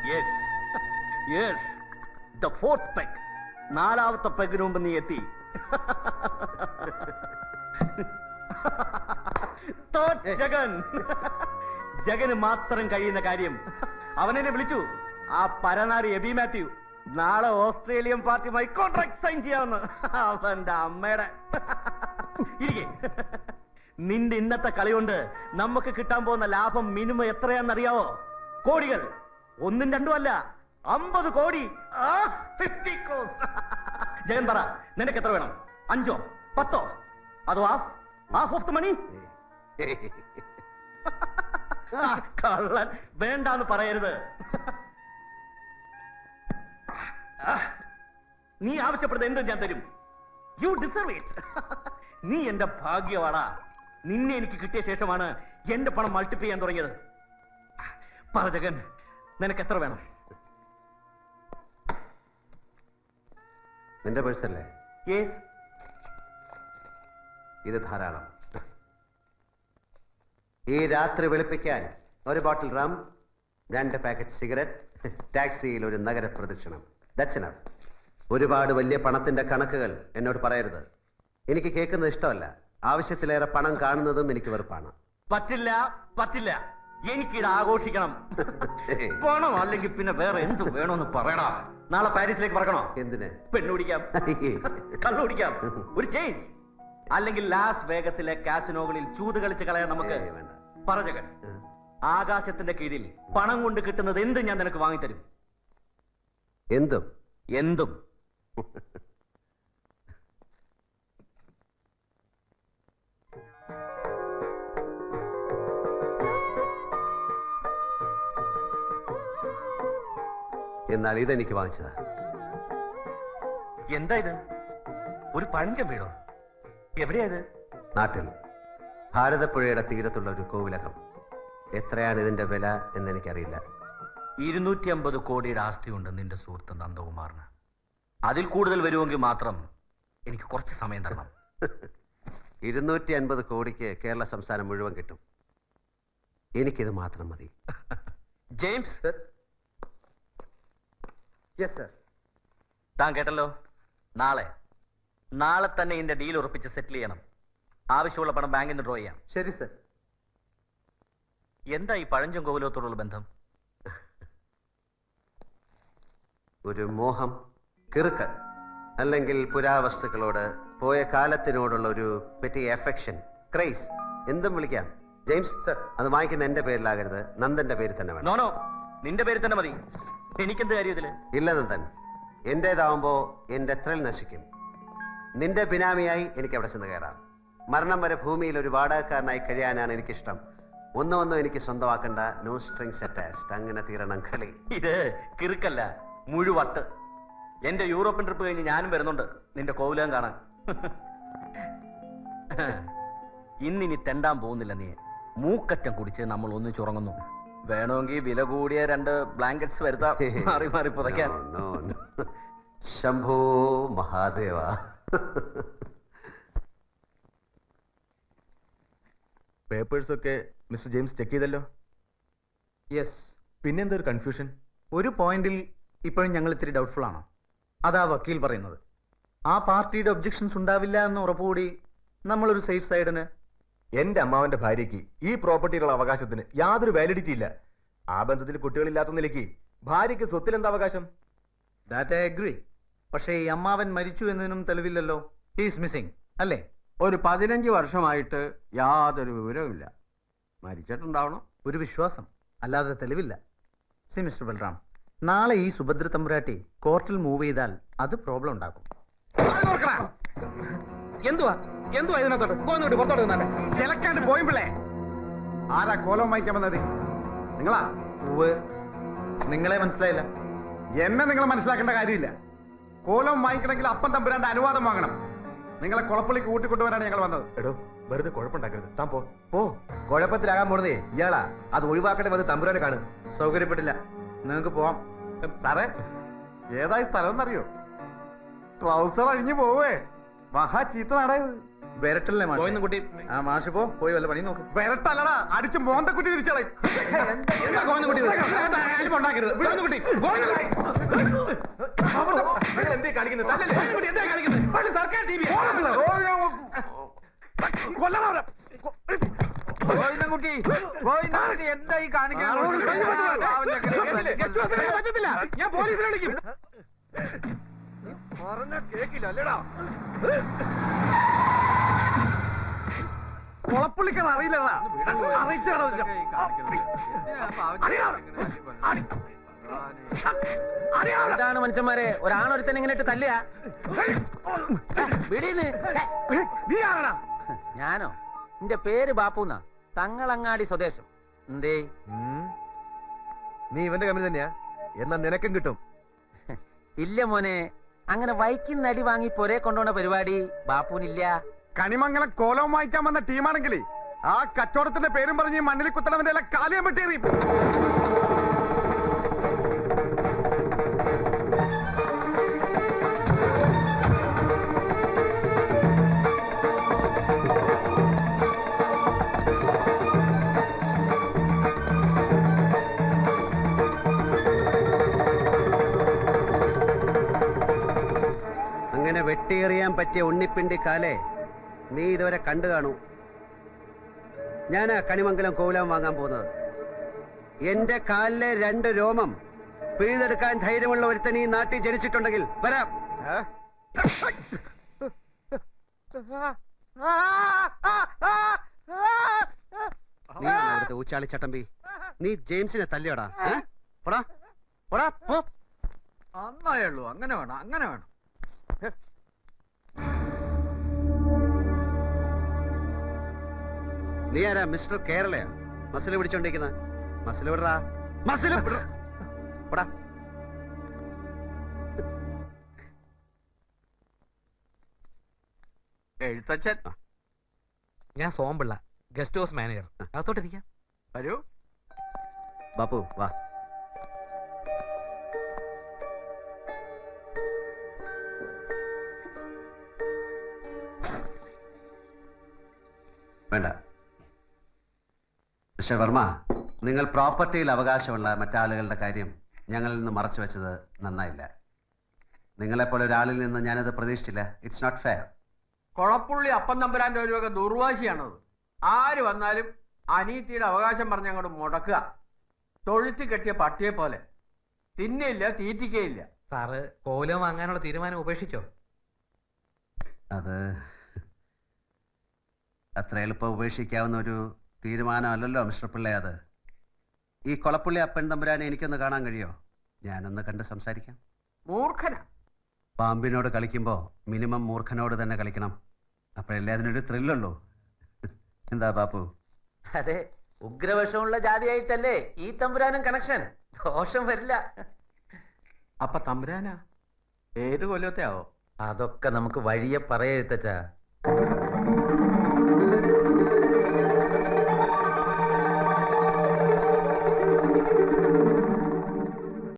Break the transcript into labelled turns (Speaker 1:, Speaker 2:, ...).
Speaker 1: Yes yes, the fourth peg. നാലാമത്തെ പെഗിന് മുമ്പ് നീ എത്തി. ജഗൻ, ജഗന് മാത്രം കഴിയുന്ന കാര്യം. അവനെന്നെ വിളിച്ചു, ആ പരനാരി എബി മാത്യു നാളെ ഓസ്ട്രേലിയൻ പാർട്ടിയുമായി കോൺട്രാക്ട് സൈൻ ചെയ്യാമെന്ന്. അവന്റെ അമ്മയുടെ ഇരിക്കെ. നിന്റെ ഇന്നത്തെ കളി കൊണ്ട് നമുക്ക് കിട്ടാൻ പോകുന്ന ലാഭം മിനിമം എത്രയാണെന്നറിയാവോ? കോടികൾ. ഒന്നും രണ്ടും അല്ല, 50 കോടി. 50 crores. ജയൻ പറ, നിനക്ക് എത്ര വേണം? 5ഓ 10ഓ അതോ ഹാഫ് ഓഫ് ദ മണി? കള്ളൻ, വേണ്ടാന്ന് പറയരുത്. നീ ആവശ്യപ്പെടുന്നത് എന്തും ഞാൻ തരും. U deserve it. നീ എന്റെ ഭാഗ്യവാടാ. നിന്നെ എനിക്ക് കിട്ടിയ ശേഷമാണ് എന്റെ പണം മൾട്ടിപ്ലൈ ചെയ്യാൻ തുടങ്ങിയത്. പറ ജഗൻ, നിനക്ക് എത്ര വേണം?
Speaker 2: നിന്റെ പേഴ്സല്ലേ?
Speaker 1: യെസ്.
Speaker 2: ഇത് ധാരാളം. ഈ രാത്രി വെളുപ്പിക്കാൻ ഒരു ബോട്ടിൽ റം, 2 പാക്കറ്റ് സിഗരറ്റ്, ടാക്സിയിൽ ഒരു നഗര പ്രദക്ഷിണം. That's enough. ഒരുപാട് വലിയ പണത്തിന്റെ കണക്കുകൾ എന്നോട് പറയരുത്. എനിക്ക് കേൾക്കുന്നത് ഇഷ്ടമല്ല. ആവശ്യത്തിലേറെ പണം കാണുന്നതും എനിക്ക് വെറുപ്പാണ്.
Speaker 1: പറ്റില്ല, പറ്റില്ല. എനിക്കിത് ആഘോഷിക്കണം. പണം അല്ലെങ്കിൽ പിന്നെ വേറെ എന്ത് വേണമെന്ന് പറയണം. നാളെ പാരീസിലേക്ക് പറക്കണോ?
Speaker 2: എന്തിന്?
Speaker 1: പെണ്ണുപിടിക്കാം, കള്ളുപിടിക്കാം, ഒരു ചേഞ്ച്. അല്ലെങ്കിൽ ലാസ് വേഗസിലെ കാസിനോകളിൽ ചൂത് കളിച്ച് കളയാൻ നമുക്ക്. പറ ജഗൻ, ആകാശത്തിന്റെ കീഴിൽ പണം കൊണ്ട് കിട്ടുന്നത് എന്തും ഞാൻ നിനക്ക് വാങ്ങിത്തരും.
Speaker 2: എന്തും?
Speaker 1: എന്തും.
Speaker 2: എന്നാൽ ഇതെനിക്ക് വാങ്ങിച്ചതാ.
Speaker 1: എന്താ ഇത്? ഒരു പഴഞ്ചൻ വീടോ? എവിടെയാ ഇത്?
Speaker 2: നാട്ടിൽ, ഭാരതപ്പുഴയുടെ തീരത്തുള്ള ഒരു കോവിലകം. എത്രയാണ് ഇതിന്റെ വില എന്നെനിക്കറിയില്ല.
Speaker 1: 250 കോടിയുടെ ആസ്തിയുണ്ട് നിന്റെ സുഹൃത്ത് നന്ദകുമാറിന്. അതിൽ കൂടുതൽ വരുമെങ്കിൽ മാത്രം എനിക്ക് കുറച്ച് സമയം തരണം.
Speaker 2: 250 കോടിക്ക് കേരള സംസ്ഥാനം മുഴുവൻ കിട്ടും. എനിക്കിത് മാത്രം മതി.
Speaker 1: James sir.
Speaker 3: Yes sir.
Speaker 1: താൻ കേട്ടല്ലോ. നാളെ തന്നെ ഇതിന്റെ ഡീൽ ഉറപ്പിച്ച് സെറ്റിൽ ചെയ്യണം. ആവശ്യമുള്ള പണം ബാങ്കിൽ നിന്ന് ഡ്രോ ചെയ്യാം.
Speaker 3: ശരി സർ.
Speaker 1: എന്താ ഈ പഴഞ്ചൻ കോവിലത്തോടുള്ള ബന്ധം?
Speaker 2: ഒരു മോഹം, കിറുക്ക്, അല്ലെങ്കിൽ പുരാവസ്തുക്കളോട് പോയ കാലത്തിനോടുള്ള ഒരു പെറ്റി എഫെക്ഷൻ, ക്രൈസ്, എന്തും വിളിക്കാം. ജെയിംസ് സർ, അത് വാങ്ങിക്കുന്ന എന്റെ പേരിലാകരുത്, നന്ദന്റെ പേരിൽ തന്നെ വേണം.
Speaker 1: നോനോ, നിന്റെ പേരിൽ തന്നെ മതി. എനിക്കെന്ത് കാര്യം ഇതില്?
Speaker 2: ഇല്ല നന്ദൻ, എന്റേതാവുമ്പോ എന്റെ ത്രിൽ നശിക്കും. നിന്റെ ബിനാമിയായി എനിക്ക് അവിടെ ചെന്ന് കയറാം. മരണം വരെ ഭൂമിയിൽ ഒരു വാടകക്കാരനായി കഴിയാനാണ് എനിക്കിഷ്ടം. ഒന്നും എനിക്ക് സ്വന്തമാക്കണ്ട. No strings attached. അങ്ങനെ തീരണം കളി.
Speaker 1: ഇത് കിറുക്കല്ല, മുഴുവട്ട്. എന്റെ യൂറോപ്യൻ ട്രിപ്പ് കഴിഞ്ഞ് ഞാനും വരുന്നുണ്ട് നിന്റെ കോവിലകം കാണാൻ. ഇന്നിനി തെണ്ടാൻ പോകുന്നില്ല നീ. മൂക്കറ്റം കുടിച്ച് നമ്മൾ ഒന്നിച്ചുറങ്ങുന്നു. വേണമെങ്കിൽ വില കൂടിയ 2 ബ്ലാങ്കറ്റ്സ് വരുത്താം, മാറി മാറി പുതയ്ക്കാൻ.
Speaker 2: ശംഭോ മഹാദേവ.
Speaker 3: പേപ്പേഴ്സ് ഒക്കെ മിസ്റ്റർ ജെയിംസ് ചെക്ക് ചെയ്തല്ലോ? യെസ്. പിന്നെന്താ ഒരു കൺഫ്യൂഷൻ? ഒരു പോയിന്റിൽ ഇപ്പോഴും ഞങ്ങൾ ഇത്തിരി ഡൗട്ട്ഫുൾ ആണ്. അതാ വക്കീൽ പറയുന്നത്. ആ പാർട്ടിയുടെ ഒബ്ജക്ഷൻസ് ഉണ്ടാവില്ല എന്ന് ഉറപ്പുകൂടി നമ്മളൊരു സേഫ് സൈഡിന്. എന്റെ അമ്മാവന്റെ ഭാര്യയ്ക്ക് ഈ പ്രോപ്പർട്ടിയിലുള്ള അവകാശത്തിന് യാതൊരു വാലിഡിറ്റി ഇല്ല. ആ ബന്ധത്തിൽ കുട്ടികളില്ലാത്ത നിലയ്ക്ക് ഭാര്യയ്ക്ക് സ്വത്തിൽ എന്താ അവകാശം? That I agree. പക്ഷേ ഈ അമ്മാവൻ മരിച്ചു എന്നതിനും തെളിവില്ലല്ലോ. ഹീസ് മിസ്സിംഗ് അല്ലേ?
Speaker 4: ഒരു 15 വർഷമായിട്ട് യാതൊരു വിവരവുമില്ല. മരിച്ചിട്ടുണ്ടാവണം.
Speaker 3: ഒരു വിശ്വാസം, അല്ലാതെ തെളിവില്ല. സി മിസ്റ്റർ ബൽറാം, നാളെ ഈ സുഭദ്ര തമ്പുരാട്ടി കോർട്ടിൽ മൂവ് ചെയ്താൽ അത് പ്രോബ്ലം ഉണ്ടാക്കും. എന്തുവാ ഇതിനകത്തോട്ട് പുറത്തോട്ട് ചിലക്കാണ്ട് പോയിപ്പിള്ളേ. ആരാ കോലം വാങ്ങിക്കാൻ വന്നത്? നിങ്ങളാ? നിങ്ങളെ മനസ്സിലായില്ല. എന്നെ നിങ്ങൾ മനസ്സിലാക്കേണ്ട കാര്യമില്ല. കോലം വാങ്ങിക്കണമെങ്കിൽ അപ്പം തമ്പുരാന്റെ അനുവാദം വാങ്ങണം. നിങ്ങളെ കുളപ്പള്ളിക്ക് കൂട്ടിക്കൊണ്ടുവരാണ് ഞങ്ങൾ വന്നത്. എടോ, വെറുതെ കുഴപ്പമുണ്ടാക്കരുത്. താൻ പോ. കുഴപ്പത്തിലാകാൻ പോണതേ ഇയാളാ. അത് ഒഴിവാക്കട്ടെ വന്ന് തമ്പുരാനെ കാണും. സൗകര്യപ്പെട്ടില്ല. നിങ്ങൾക്ക് പോവാം. സാറേ, ഏതായി സ്ഥലം എന്നറിയോ? ട്രൗസർ അഴിഞ്ഞു പോവേ. മഹാ ചീത്ത നടയത്. വിരട്ടല്ലേ മാഷ്?
Speaker 1: കുട്ടി
Speaker 3: ആ മാഷ് പോയി വല്ല പണി നോക്ക്.
Speaker 1: വിരട്ടല്ലടാ, അടിച്ച് മോന്തക്കുട്ടി തിരിച്ചളെ. എന്തേ കാണിക്കുന്നത്? സർക്കാർ ടി വി
Speaker 4: എന്തായി കാണിക്കാൻ?
Speaker 1: ഞാൻ പോലീസിനെ വിളിക്കും. പറഞ്ഞ കേക്കില്ല അല്ലേടാ. കുളപ്പുള്ളിക്കത് അറിയില്ലടാ,
Speaker 5: എന്താണ് മനുഷ്യന്മാരെ ഒരാണൊരുത്തൻ ഇങ്ങനെ ഇട്ട് തല്ലുക?
Speaker 1: നീ ആരടാ?
Speaker 5: ഞാനോ? എന്റെ പേര് ബാപ്പുന്നാ, തങ്ങളങ്ങാടി സ്വദേശം. എന്തേ?
Speaker 1: നീ ഇവന്റെ കമ്പനി തന്നെയാ? എന്നാ നിനക്കും കിട്ടും.
Speaker 5: ഇല്ല മോനെ, അങ്ങനെ വൈക്കുന്ന അടി വാങ്ങി പൊരെ കൊണ്ടുപോണ പരിപാടി ബാപ്പുവിനില്ല.
Speaker 1: കണിമംഗലം കോലം വായിക്കാൻ വന്ന ടീമാണെങ്കിൽ ആ കച്ചവടത്തിന്റെ പേരും പറഞ്ഞ് മണ്ണിൽ കുത്തണവന്റെ എല്ലാം കാലിയം വെട്ടേറി.
Speaker 2: അങ്ങനെ വെട്ടിയെറിയാൻ പറ്റിയ ഉണ്ണിപ്പിണ്ടി കാലേ നീ ഇതുവരെ കണ്ടു കാണൂ. ഞാനാ കണിമംഗലം കോലം വാങ്ങാൻ പോകുന്നത്. എന്റെ കാലിലെ 2 രോമം പിഴുതെടുക്കാൻ ധൈര്യമുള്ള ഒരുത്തൻ ഈ നാട്ടിൽ ജനിച്ചിട്ടുണ്ടെങ്കിൽ വരാം. നീ അവിടുത്തെ ഊച്ചാളി ചട്ടമ്പി, നീ ജെയിംസിനെ തല്ലിയോടാ?
Speaker 4: അന്നായുള്ളൂ. അങ്ങനെ വേണം, അങ്ങനെ വേണം.
Speaker 2: നീ ആരാ? മിസ്റ്റർ കേരളയാ മസിൽ പിടിച്ചോണ്ടിരിക്കുന്ന? മസിൽ വിടറാ, മസിൽ വിടറാ.
Speaker 4: എഴുത്തച്ഛൻ.
Speaker 5: ഞാൻ സോമ്പിള്ള, ഗസ്റ്റ് ഹൗസ് മാനേജർ. അകത്തോട്ടിരിക്കാം.
Speaker 4: വരൂ.
Speaker 2: ബാപ്പു വാ. വേണ്ട മിസ്റ്റർ വർമ്മ, നിങ്ങൾ പ്രോപ്പർട്ടിയിൽ അവകാശമുള്ള മറ്റാളുകളുടെ കാര്യം ഞങ്ങളിൽ നിന്ന് മറച്ചു വെച്ചത് നന്നായില്ല. നിങ്ങളെപ്പോലെ ഒരാളിൽ നിന്ന് ഞാനത് പ്രതീക്ഷിച്ചില്ല. It's not fair.
Speaker 4: കൊളപ്പുള്ളി അപ്പം തമ്പുരാന്റെ ഒരു വക ദുർവാശിയാണത്. ആര് വന്നാലും അനീതിയുടെ അവകാശം പറഞ്ഞ് അങ്ങോട്ട് മുടക്കുക. തൊഴുത്തി കെട്ടിയ പട്ടിയെ പോലെ. തിന്നില്ല, തീറ്റിക്കയില്ല.
Speaker 5: സാറ് കോലം വാങ്ങാനുള്ള തീരുമാനം ഉപേക്ഷിച്ചോ?
Speaker 2: അത് അത്ര എളുപ്പം ഉപേക്ഷിക്കാവുന്ന ഒരു തീരുമാനമല്ലല്ലോ മിസ്റ്റർ പിള്ളേ. അത് ഈ കൊളപ്പുള്ളി അപ്പൻ തമ്പുരാനെ എനിക്കൊന്ന് കാണാൻ കഴിയോ? ഞാനൊന്ന് കണ്ട് സംസാരിക്കാം.
Speaker 4: മൂർഖനാ.
Speaker 2: പാമ്പിനോട് കളിക്കുമ്പോൾ മിനിമം മൂർഖനോട് തന്നെ കളിക്കണം. അപ്പോഴല്ലേ അതിനൊരു ത്രില്ലുള്ളൂ. എന്താ ബാപ്പു?
Speaker 5: അതെ, ഉഗ്രവശമുള്ള ജാതിയായിട്ടല്ലേ ഈ തമ്പുരാനും കണക്ഷൻ. ദോഷം വരില്ല.
Speaker 4: അപ്പൊ തമ്പുരാനാ ഏത് കൊല്ലത്തെ ആവോ?
Speaker 5: അതൊക്കെ നമുക്ക് വഴിയെ പറയെഴുത്തച്ചാ.